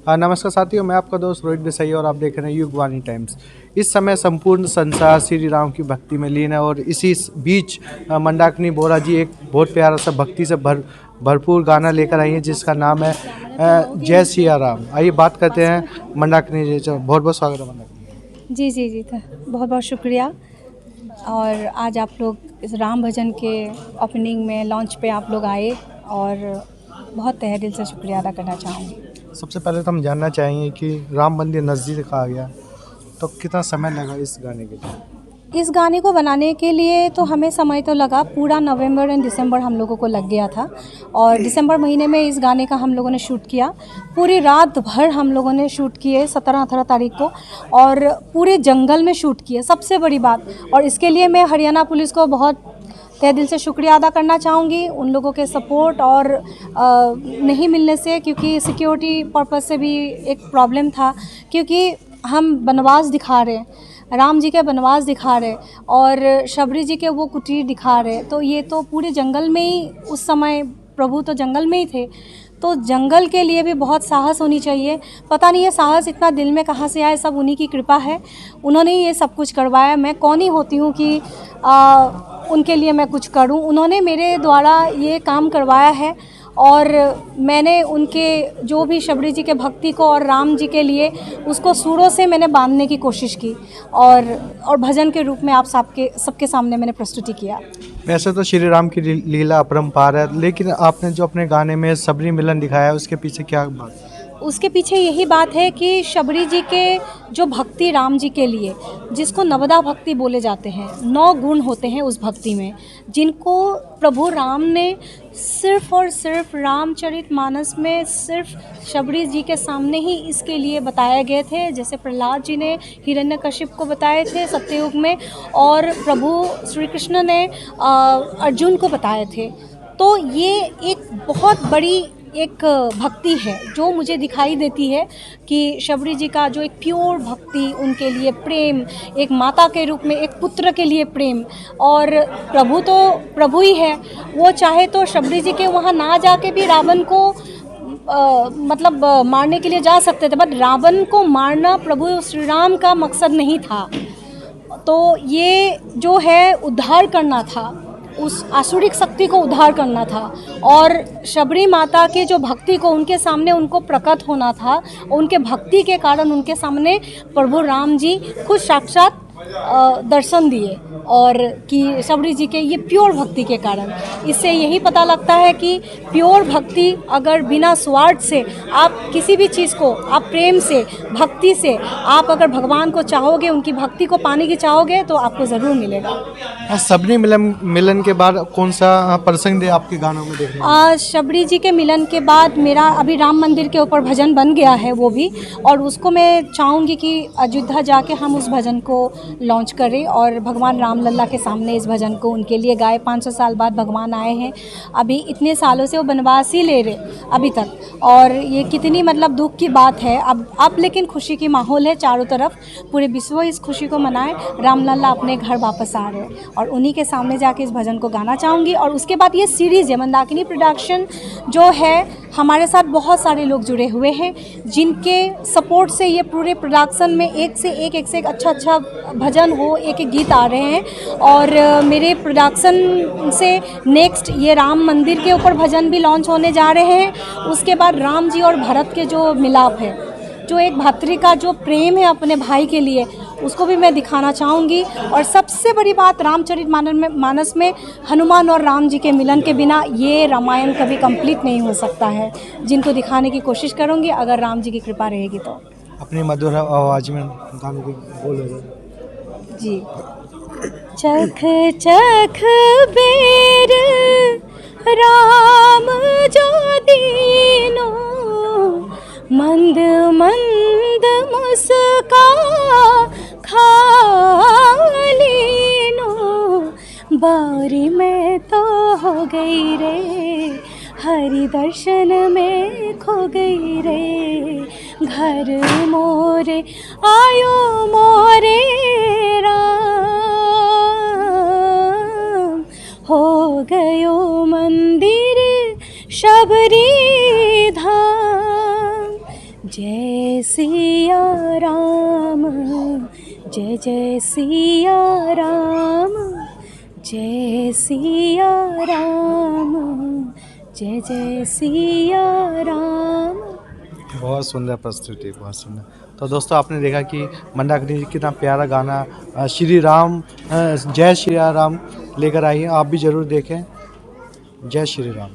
नमस्कार साथियों, मैं आपका दोस्त रोहित देसाई और आप देख रहे हैं युगवाणी टाइम्स। इस समय संपूर्ण संसार श्री राम की भक्ति में लीन है और इसी बीच मंदाकिनी बोरा जी एक बहुत प्यारा सा भक्ति से भरपूर गाना लेकर आई हैं जिसका नाम है जय सिया राम। आइए बात करते हैं मंदाकिनी जी से। बहुत बहुत स्वागत है मंदाकिनी जी जी जी बहुत बहुत शुक्रिया। और आज आप लोग इस राम भजन के ओपनिंग में लॉन्च पे आप लोग आए और बहुत तहे दिल से शुक्रिया अदा करना चाहूँगी। सबसे पहले तो हम जानना चाहेंगे कि राम मंदिर नज़दीक आ गया तो कितना समय लगा इस गाने के लिए? इस गाने को बनाने के लिए तो हमें समय तो लगा, पूरा नवंबर एंड दिसंबर हम लोगों को लग गया था। और दिसंबर महीने में इस गाने का हम लोगों ने शूट किया, पूरी रात भर हम लोगों ने शूट किए 17-18 तारीख को, और पूरे जंगल में शूट किए, सबसे बड़ी बात। और इसके लिए मैं हरियाणा पुलिस को बहुत तहे दिल से शुक्रिया अदा करना चाहूँगी, उन लोगों के सपोर्ट और नहीं मिलने से, क्योंकि सिक्योरिटी पर्पस से भी एक प्रॉब्लम था, क्योंकि हम वनवास दिखा रहे हैं, राम जी के वनवास दिखा रहे और शबरी जी के वो कुटीर दिखा रहे, तो ये तो पूरे जंगल में ही, उस समय प्रभु तो जंगल में ही थे, तो जंगल के लिए भी बहुत साहस होनी चाहिए। पता नहीं ये साहस इतना दिल में कहाँ से आए, सब उन्हीं की कृपा है, उन्होंने ही ये सब कुछ करवाया। मैं कौन ही होती हूँ कि उनके लिए मैं कुछ करूँ, उन्होंने मेरे द्वारा ये काम करवाया है। और मैंने उनके जो भी शबरी जी के भक्ति को और राम जी के लिए उसको सुरों से मैंने बांधने की कोशिश की और भजन के रूप में आप सबके सामने मैंने प्रस्तुति किया। वैसे तो श्री राम की लीला अपरंपार है, लेकिन आपने जो अपने गाने में सबरी मिलन दिखाया है उसके पीछे क्या बात है? उसके पीछे यही बात है कि शबरी जी के जो भक्ति राम जी के लिए, जिसको नवदा भक्ति बोले जाते हैं, 9 गुण होते हैं उस भक्ति में, जिनको प्रभु राम ने सिर्फ और सिर्फ रामचरितमानस में सिर्फ शबरी जी के सामने ही इसके लिए बताए गए थे। जैसे प्रहलाद जी ने हिरण्यकशिप को बताए थे सत्ययुग में, और प्रभु श्री कृष्ण ने अर्जुन को बताए थे। तो ये एक बहुत बड़ी एक भक्ति है जो मुझे दिखाई देती है कि शबरी जी का जो एक प्योर भक्ति, उनके लिए प्रेम, एक माता के रूप में एक पुत्र के लिए प्रेम। और प्रभु तो प्रभु ही है, वो चाहे तो शबरी जी के वहाँ ना जाके भी रावण को मारने के लिए जा सकते थे, बट रावण को मारना प्रभु श्री राम का मकसद नहीं था। तो ये जो है उद्धार करना था, उस आसुरिक शक्ति को उद्धार करना था, और शबरी माता के जो भक्ति को उनके सामने उनको प्रकट होना था। उनके भक्ति के कारण उनके सामने प्रभु राम जी खुद साक्षात दर्शन दिए, और कि शबरी जी के ये प्योर भक्ति के कारण। इससे यही पता लगता है कि प्योर भक्ति, अगर बिना स्वार्थ से आप किसी भी चीज़ को, आप प्रेम से, भक्ति से, आप अगर भगवान को चाहोगे, उनकी भक्ति को पाने की चाहोगे, तो आपको ज़रूर मिलेगा। सबरी मिलन के बाद कौन सा प्रसंग है आपके गानों में देखने में? शबरी जी के मिलन के बाद मेरा अभी राम मंदिर के ऊपर भजन बन गया है वो भी, और उसको मैं चाहूँगी कि अयोध्या जाके हम उस भजन को लॉन्च करें और भगवान राम लल्ला के सामने इस भजन को उनके लिए गाए। 500 साल बाद भगवान आए हैं, अभी इतने सालों से वो वनवास ही ले रहे अभी तक, और ये कितनी दुख की बात है। अब लेकिन खुशी की माहौल है चारों तरफ, पूरे विश्व इस खुशी को मनाए, राम लल्ला अपने घर वापस आ रहे हैं, और उन्हीं के सामने जाके इस भजन को गाना चाहूँगी। और उसके बाद ये सीरीज़ है मंदाकिनी प्रोडक्शन जो है, हमारे साथ बहुत सारे लोग जुड़े हुए हैं जिनके सपोर्ट से ये पूरे प्रोडक्शन में एक से एक अच्छा भजन हो, एक एक गीत आ रहे हैं। और मेरे प्रोडक्शन से नेक्स्ट ये राम मंदिर के ऊपर भजन भी लॉन्च होने जा रहे हैं। उसके बाद राम जी और भरत के जो मिलाप है, जो एक भातृ का जो प्रेम है अपने भाई के लिए, उसको भी मैं दिखाना चाहूँगी। और सबसे बड़ी बात, रामचरितमानस में हनुमान और राम जी के मिलन के बिना ये रामायण कभी कंप्लीट नहीं हो सकता है, जिनको दिखाने की कोशिश करूँगी अगर राम जी की कृपा रहेगी तो। अपनी मधुर आवाज़ में गानों को बोलो जी। चख चख बेर राम जो दीनो, मंद मंद मुस्का खालीनो, बारी में तो हो गई रे, हरि दर्शन में खो गई रे, घर मोरे आयो मोरे राम, हो गयो मंदिर शबरी धाम। जय सिया राम, जय जय सिया राम, जय सिया राम, जय जय सिया राम। बहुत सुंदर प्रस्तुति, बहुत सुंदर। तो दोस्तों आपने देखा कि मंदाकिनी जी कितना प्यारा गाना श्री राम जय श्री राम लेकर आई हैं। आप भी ज़रूर देखें। जय श्री राम।